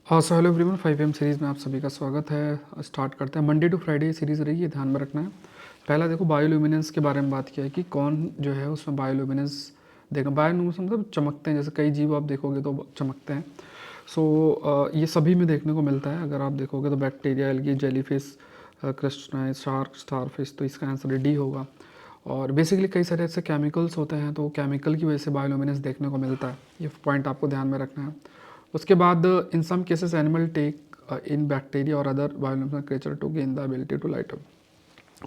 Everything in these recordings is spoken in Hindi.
हाँ so hello everyone 5 AM series में आप सभी का स्वागत है। स्टार्ट करते हैं। मंडे टू फ्राइडे ये सीरीज़ रही है, ध्यान में रखना है। पहला देखो बायोल्यूमिनेंस के बारे में बात किया है कि कौन जो है उसमें बायोल्यूमिनेंस देखना। बायोल्यूमिनेंस मतलब चमकते हैं, जैसे कई जीव आप देखोगे तो चमकते हैं। ये सभी में देखने को मिलता है। अगर आप देखोगे तो bacteria, algae, jellyfish, crustacean, shark, starfish, तो इसका आंसर डी होगा। और बेसिकली कई सारे ऐसे केमिकल्स होते हैं, तो केमिकल की वजह से बायोल्यूमिनेंस देखने को मिलता है। ये पॉइंट आपको ध्यान में रखना है। उसके बाद in some cases animal take in bacteria और other biological creature to gain the ability to light up.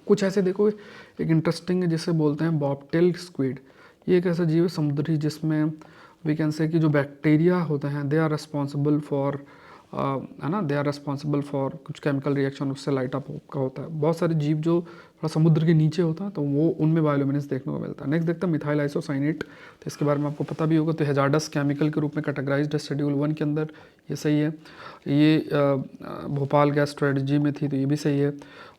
कुछ ऐसे देखो, एक इंटरेस्टिंग है जिसे बोलते हैं बॉबटेल स्क्विड। ये एक ऐसा जीव है समुद्री जिसमें वी कैन से कि जो बैक्टीरिया होते हैं दे आर रिस्पॉन्सिबल फॉर, है ना, दे आर रिस्पॉन्सिबल फॉर कुछ केमिकल रिएक्शन, उससे लाइट अप का होता है। बहुत सारे जीव जो थोड़ा समुद्र के नीचे होता है तो वो उनमें बायोल्यूमिनेंस देखने को मिलता है। नेक्स्ट देखते हैं मिथाइल आइसोसाइनेट। तो इसके बारे में आपको पता भी होगा, तो हैजार्डस केमिकल के रूप में कैटेगराइज्ड है शेड्यूल 1 के अंदर। ये सही है। ये भोपाल गैस स्ट्रेटजी में थी, तो ये भी सही है।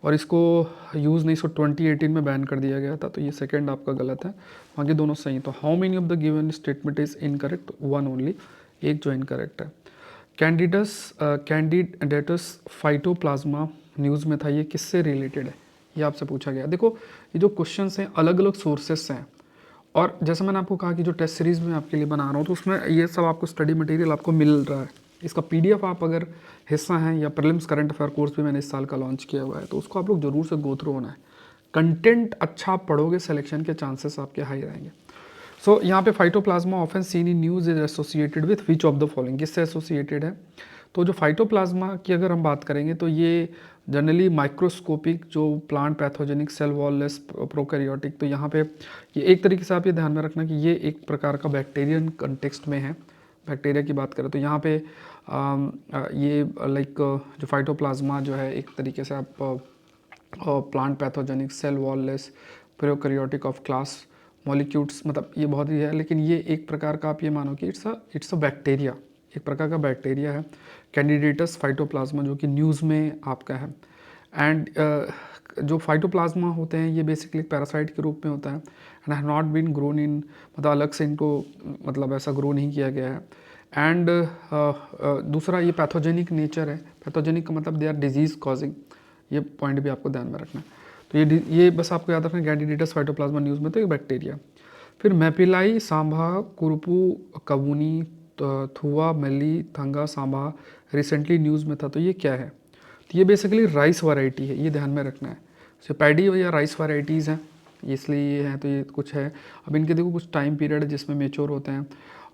और इसको यूज़ नहीं, इसको 2018 में बैन कर दिया गया था, तो ये सेकंड आपका गलत है। बाकी दोनों सही। तो how many of the given statement is incorrect? One only, एक जो इनकरेक्ट है। कैंडिडेटस फाइटोप्लाज्मा न्यूज़ में था, ये किससे रिलेटेड है? ये आपसे पूछा गया। देखो ये जो क्वेश्चंस हैं अलग अलग सोर्सेस से हैं, और जैसे मैंने आपको कहा कि जो टेस्ट सीरीज़ में आपके लिए बना रहा हूँ तो उसमें ये सब आपको स्टडी मटेरियल आपको मिल रहा है। इसका पीडीएफ आप अगर हिस्सा हैं, या प्रीलिम्स करंट अफेयर कोर्स भी मैंने इस साल का लॉन्च किया हुआ है, तो उसको आप लोग जरूर से गो थ्रू होना है। कंटेंट अच्छा आप पढ़ोगे, सिलेक्शन के चांसेस आपके हाई रहेंगे। यहाँ पे phytoplasma often seen in news is associated with which of the following, किससे एसोसिएटेड है? तो जो फाइटोप्लाज्मा की अगर हम बात करेंगे तो ये जनरली माइक्रोस्कोपिक जो plant pathogenic cell wall less prokaryotic, तो यहाँ पे ये एक तरीके से आप ये ध्यान में रखना कि ये एक प्रकार का बैक्टीरियन कंटेक्स्ट में है। बैक्टीरिया की बात करें तो यहाँ पे ये लाइक जो फाइटोप्लाज्मा जो है एक तरीके से आप plant pathogenic cell wall less prokaryotic of class molecules, मतलब ये बहुत ही है, लेकिन ये एक प्रकार का आप ये मानो कि इट्स अ बैक्टीरिया, एक प्रकार का बैक्टीरिया है। कैंडिडेटस फाइटोप्लाज्मा जो कि न्यूज़ में आपका है। एंड जो फाइटोप्लाज्मा होते हैं ये बेसिकली पैरासाइट के रूप में होता है and have not been grown in, मतलब अलग से इनको मतलब ऐसा ग्रो नहीं किया गया है। एंड दूसरा ये पैथोजेनिक नेचर है। पैथोजेनिक का मतलब दे आर डिजीज़ कॉजिंग, ये पॉइंट भी आपको ध्यान में रखना है। तो ये बस आपको याद रखना, कैंडिडेटस फाइटोप्लाज्मा न्यूज़ में तो एक बैक्टीरिया। फिर मैपिलाई सांभा कुरुपू कवूनी थुआ मेली थंगा सांभा रिसेंटली न्यूज़ में था, तो ये क्या है? तो ये बेसिकली राइस वैरायटी है, ये ध्यान में रखना है। सो पैडी या राइस वैरायटीज़ हैं, इसलिए ये हैं। तो ये कुछ है। अब इनके देखो कुछ टाइम पीरियड है जिसमें मेच्योर होते हैं।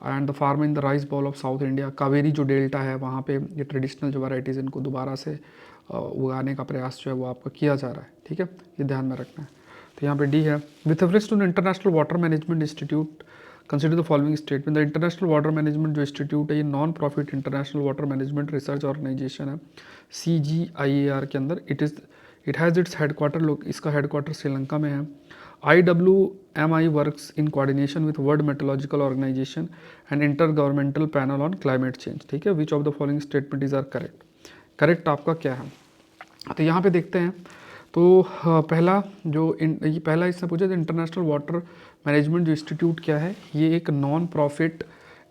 And the farm in the rice bowl of South India, Kaveri जो डेल्टा है वहाँ पे ये ट्रेडिशनल जो वैरायटीज़ इनको दोबारा से उगाने का प्रयास जो है वो आपका किया जा रहा है। ठीक है, ये ध्यान में रखना है। तो यहाँ पे डी है। With reference to the international water management institute consider the following statement. The international water management जो इंस्टीट्यूट है ये non profit international water management research organisation है, CGIAR के अंदर। इट हैज़ इट्स हेडक्वार्टर लोग, इसका हेडक्वार्टर श्रीलंका में है। IWMI works in coordination with world meteorological organisation and inter governmental panel on climate change. ठीक है, which of the following statement is are correct? Correct आपका क्या है? तो यहाँ पे देखते हैं। तो पहला ये पहला इसने पूछा था इंटरनेशनल वाटर मैनेजमेंट जो इंस्टीट्यूट क्या है, ये एक non profit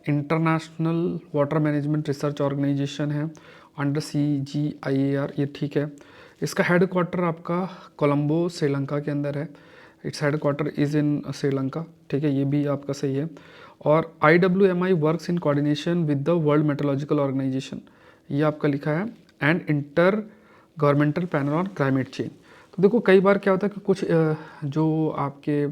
international water management research organisation है अंडर CGIAR, ये ठीक है। इसका हेड क्वार्टर आपका कोलंबो श्रीलंका के अंदर है। Its head quarter is in Sri Lanka. ठीक है, ये भी आपका सही है। और IWMI works in coordination with the world meteorological organisation, ये आपका लिखा है। And inter governmental panel on climate change. तो देखो कई बार क्या होता है कि कुछ जो आपके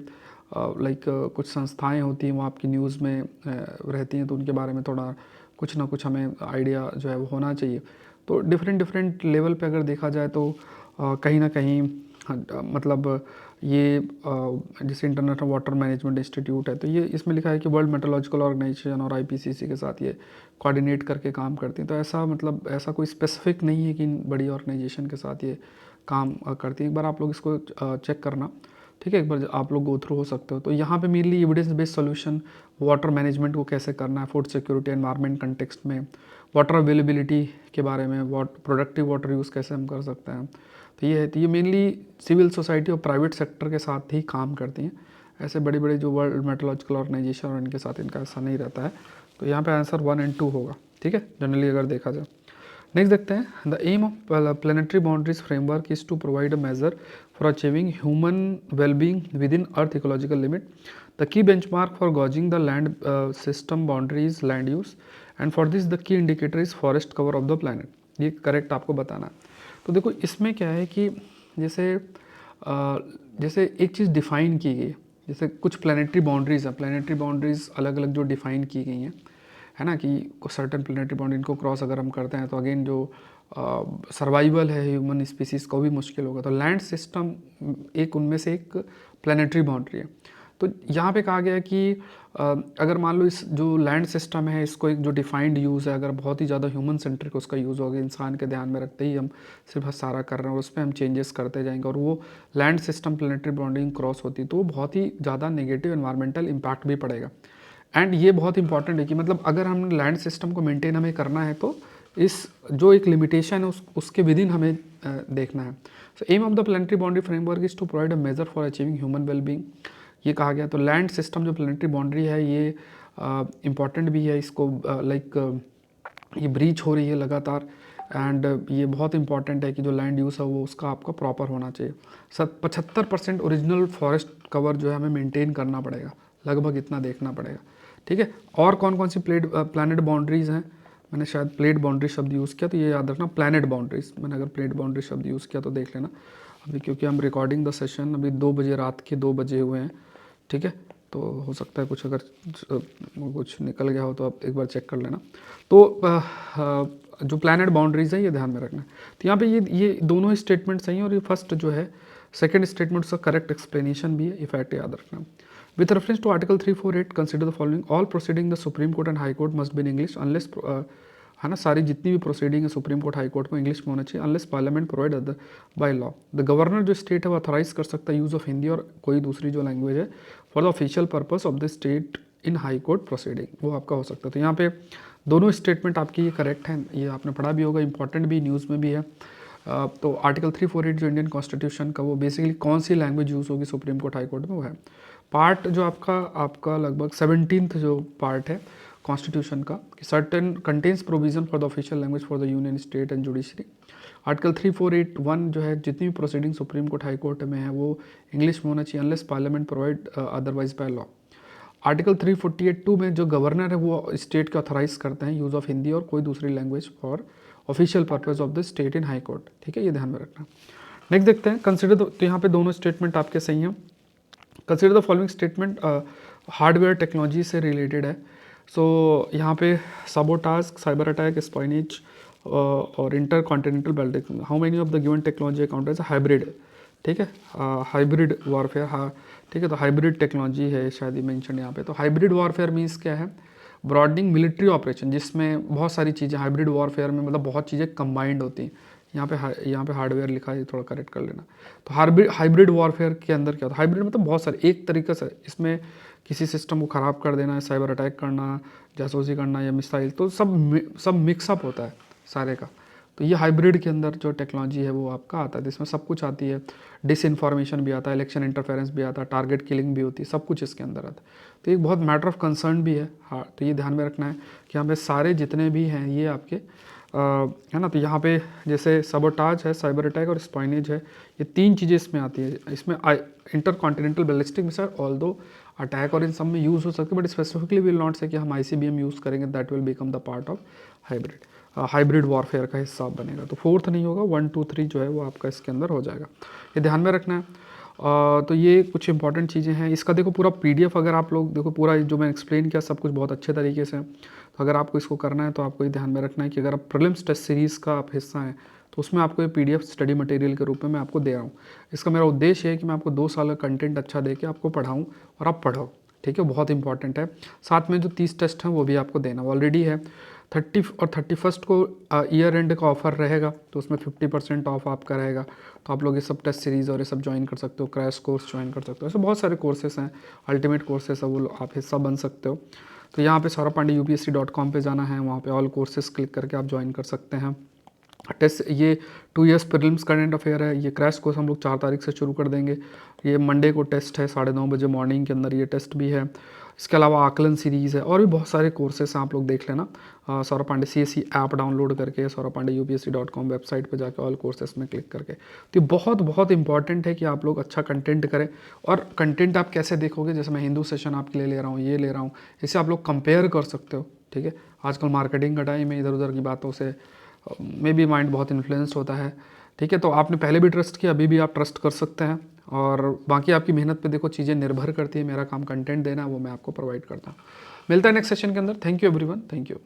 लाइक कुछ संस्थाएं होती हैं वो आपकी न्यूज़ में रहती हैं, तो उनके बारे में थोड़ा कुछ ना कुछ हमें आइडिया जो है वो होना चाहिए। तो डिफरेंट लेवल पे अगर देखा जाए तो कहीं ना कहीं मतलब ये जैसे इंटरनेशनल वाटर मैनेजमेंट इंस्टीट्यूट है, तो ये इसमें लिखा है कि वर्ल्ड मेट्रोलॉजिकल ऑर्गेनाइजेशन और IPCC के साथ ये कोऑर्डिनेट करके काम करती हैं। तो ऐसा मतलब ऐसा कोई स्पेसिफिक नहीं है कि इन बड़ी ऑर्गेनाइजेशन के साथ ये काम करती हैं। एक बार आप लोग इसको चेक करना। ठीक है, एक बार आप लोग गो थ्रू हो सकते हो। तो यहाँ पे mainly evidence based solution, water management को कैसे करना है, फूड सिक्योरिटी एनवायरनमेंट कंटेक्स्ट में, वाटर अवेलेबिलिटी के बारे में, प्रोडक्टिव वाटर यूज़ कैसे हम कर सकते हैं, तो ये है। तो ये मेनली सिविल सोसाइटी और प्राइवेट सेक्टर के साथ ही काम करती हैं। ऐसे बड़े बड़े जो वर्ल्ड मेट्रोलॉजिकल ऑर्गेनाइजेशन और इनके साथ इनका ऐसा नहीं रहता है। तो यहाँ पे आंसर 1 और 2 होगा। ठीक है, जनरली अगर देखा जाए। नेक्स्ट देखते हैं, the aim of planetary boundaries framework is to provide a measure for achieving human wellbeing within earth ecological limit. The key benchmark for gauging the land system boundaries land use, and for this the key indicator is forest cover of the planet. ये करेक्ट आपको बताना है. तो देखो इसमें क्या है कि जैसे जैसे एक चीज़ डिफाइन की गई, जैसे कुछ प्लानिटरी बाउंड्रीज हैं, प्लानिटरी बाउंड्रीज अलग अलग जो डिफाइन की गई हैं, है ना, कि सर्टन प्लानिटरी बाउंड्री इनको क्रॉस अगर हम करते हैं तो अगेन जो सर्वाइवल है ह्यूमन स्पीसीज़ को भी मुश्किल होगा. तो लैंड सिस्टम एक उनमें से एक प्लानिटरी बाउंड्री है. तो यहाँ पे कहा गया है कि अगर मान लो इस जो लैंड सिस्टम है इसको एक जो डिफाइंड यूज़ है, अगर बहुत ही ज़्यादा ह्यूमन सेंट्रिक उसका यूज़ होगा, इंसान के ध्यान में रखते ही हम सिर्फ सारा कर रहे हैं और उस पर हम चेंजेस करते जाएंगे और वो land system planetary boundary cross होती तो वो बहुत ही ज़्यादा नेगेटिव एनवायरमेंटल इम्पैक्ट भी पड़ेगा. एंड ये बहुत इंपॉर्टेंट है कि मतलब अगर हम लैंड सिस्टम को मेंटेन हमें करना है तो इस जो एक लिमिटेशन है उसके विद इन हमें देखना है. So aim of the planetary boundary framework is to provide a measure for achieving human wellbeing, ये कहा गया. तो लैंड सिस्टम जो प्लानिटरी बाउंड्री है ये इम्पॉर्टेंट भी है, इसको ये ब्रीच हो रही है लगातार, एंड ये बहुत इंपॉर्टेंट है कि जो लैंड यूज़ है वो उसका आपका प्रॉपर होना चाहिए. 75% ओरिजिनल फॉरेस्ट कवर जो है हमें मेंटेन करना पड़ेगा, लगभग इतना देखना पड़ेगा. ठीक है. और कौन कौन सी प्लानट बाउंड्रीज़ हैं, मैंने शायद प्लेट बाउंड्री शब्द यूज़ किया तो ये याद रखना प्लानट बाउंड्रीज, मैंने अगर प्लेट बाउंड्री शब्द यूज़ किया तो देख लेना. अभी क्योंकि हम रिकॉर्डिंग द सेशन अभी 2 बजे रात के 2 बजे हुए हैं. ठीक है. तो हो सकता है कुछ अगर कुछ निकल गया हो तो आप एक बार चेक कर लेना. तो जो प्लानट बाउंड्रीज है ये ध्यान में रखना है. तो यहाँ पे ये दोनों ही स्टेटमेंट सही हैं और ये फर्स्ट जो है सेकंड स्टेटमेंट उसका करेक्ट एक्सप्लेनेशन भी है, इफेक्ट याद रखना. With reference to article 348 consider the following, all proceeding the supreme court and high court must be in English unless, है ना, सारी जितनी भी प्रोसीडिंग है सुप्रीम कोर्ट हाई कोर्ट में इंग्लिश में होना चाहिए unless parliament provide other by law. The governor जो स्टेट है वो अथोराइज कर सकता है यूज़ ऑफ हिंदी और कोई दूसरी जो लैंग्वेज है for the official purpose of the state in high court proceeding, वो आपका हो सकता है. तो यहाँ पे दोनों स्टेटमेंट आपकी ये करेक्ट हैं, ये आपने पढ़ा भी होगा, इंपॉर्टेंट भी न्यूज़ में भी है. तो आर्टिकल 348 जो इंडियन कॉन्स्टिट्यूशन का वो बेसिकली कौन सी लैंग्वेज यूज़ होगी सुप्रीम कोर्ट हाई कोर्ट में वो है. पार्ट जो आपका लगभग 17th जो पार्ट है कॉन्स्टिट्यूशन का, certain contains provision for the official language for the union state and judiciary. Article 3481 जो है जितनी भी proceeding supreme court high court में है वो इंग्लिश में होना चाहिए unless parliament provide otherwise by law. Article 348(2) में जो गवर्नर है वो स्टेट के ऑथराइज करते हैं यूज़ ऑफ हिंदी और कोई दूसरी language for official purpose of the state in high court. ठीक है, ये ध्यान में रखना. नेक्स्ट देखते हैं कंसिडर, तो यहाँ पे दोनों स्टेटमेंट आपके सही हैं. Consider the following statement hardware technology से रिलेटेड है. सो यहाँ पे साबोटाज, साइबर अटैक, स्पाइनेज और inter continental battle, how many of the given technology count as hybrid. ठीक है, हाइब्रिड वॉरफेयर. हाँ ठीक है, तो हाइब्रिड टेक्नोलॉजी है शायद ही मेंशन यहाँ पे. तो हाइब्रिड वॉरफेयर मीन्स क्या है, ब्रॉडनिंग मिलिट्री ऑपरेशन जिसमें बहुत सारी चीज़ें, हाइब्रिड वॉरफेयर में मतलब बहुत चीज़ें कंबाइंड होती हैं. यहाँ पे हार्डवेयर लिखा है, थोड़ा करेक्ट कर लेना. तो हाइब्रिड वॉरफेयर के अंदर क्या होता है, हाइब्रिड मतलब बहुत सारे एक तरीके से इसमें किसी सिस्टम को ख़राब कर देना, साइबर अटैक करना, जासूसी करना या मिसाइल, तो सब मिक्सअप होता है सारे का. तो ये हाइब्रिड के अंदर जो टेक्नोलॉजी है वो आपका आता है, जिसमें सब कुछ आती है, डिसइंफॉर्मेशन भी आता है, इलेक्शन इंटरफेरेंस भी आता है, टारगेट किलिंग भी होती है, सब कुछ इसके अंदर आता है. तो एक बहुत मैटर ऑफ कंसर्न भी है. हाँ, तो ये ध्यान में रखना है कि यहाँ पे सारे जितने भी हैं ये आपके है ना. तो यहाँ पे जैसे सबोटाज है, साइबर अटैक और स्पाइनेज है, ये 3 चीज़ें इसमें आती है. इसमें inter continental ballistic missile all दो अटैक और इन सब में यूज़ हो सकती है, बट स्पेसिफिकली विल नॉट से कि हम ICBM यूज़ करेंगे, that will become the part of hybrid warfare का हिस्सा बनेगा. तो 4th नहीं होगा, 1 2 3 जो है वो आपका इसके अंदर हो जाएगा, ये ध्यान में रखना है. तो ये कुछ इंपॉर्टेंट चीज़ें हैं. इसका देखो पूरा PDF अगर आप लोग देखो, पूरा जो मैं एक्सप्लेन किया सब कुछ बहुत अच्छे तरीके से. तो अगर आपको इसको करना है तो आपको ये ध्यान में रखना है कि अगर आप प्रीलिम्स टेस्ट सीरीज़ का आप हिस्सा हैं तो उसमें आपको ये PDF स्टडी मटेरियल के रूप में मैं आपको दे रहा हूँ. इसका मेरा उद्देश्य है कि मैं आपको 2 साल का कंटेंट अच्छा दे के आपको पढ़ाऊँ और आप पढ़ो. ठीक है, बहुत इंपॉर्टेंट है. साथ में जो 30 टेस्ट हैं वो भी आपको देना ऑलरेडी है. 30 और 31st को ईयर एंड का ऑफर रहेगा, तो उसमें 50% ऑफ आपका रहेगा. तो आप लोग ये सब टेस्ट सीरीज़ और ये सब ज्वाइन कर सकते हो, क्रैश कोर्स ज्वाइन कर सकते हो. ऐसे बहुत सारे कोर्सेस हैं, अल्टीमेट कोर्सेस है, वो आप हिस्सा बन सकते हो. तो यहाँ पे saurabh pandey upsc.com पे जाना है, वहाँ पे ऑल कोर्सेज क्लिक करके आप ज्वाइन कर सकते हैं. टेस्ट ये 2 इयर्स प्रीलिम्स करंट अफेयर है। ये क्रैश कोर्स हम लोग 4 तारीख से शुरू कर देंगे। ये मंडे को टेस्ट है 9:30 बजे मॉर्निंग के अंदर, ये टेस्ट भी है। इसके अलावा आकलन सीरीज़ है और भी बहुत सारे कोर्सेस हैं, आप लोग देख लेना। Saurabh Pandey CSE app download करके, सौरभ पांडे UPSC.com वेबसाइट पे जाके ऑल कोर्सेस में क्लिक करके। तो ये बहुत बहुत इंपॉर्टेंट है कि आप लोग अच्छा कंटेंट करें। और कंटेंट आप कैसे देखोगे, जैसे मैं हिंदू सेशन आपके लिए ले रहा हूँ, ये ले रहा हूँ, इसे आप लोग कंपेयर कर सकते हो। ठीक है, आजकल मार्केटिंग का टाइम है, इधर उधर की बातों से मे बी माइंड बहुत इन्फ्लुएंस होता है। ठीक है, तो आपने पहले भी ट्रस्ट किया, अभी भी आप ट्रस्ट कर सकते हैं। और बाकी आपकी मेहनत पे देखो चीज़ें निर्भर करती है। मेरा काम कंटेंट देना है, वो मैं आपको प्रोवाइड करता हूँ। मिलता है नेक्स्ट सेशन के अंदर। Thank you everyone, thank you.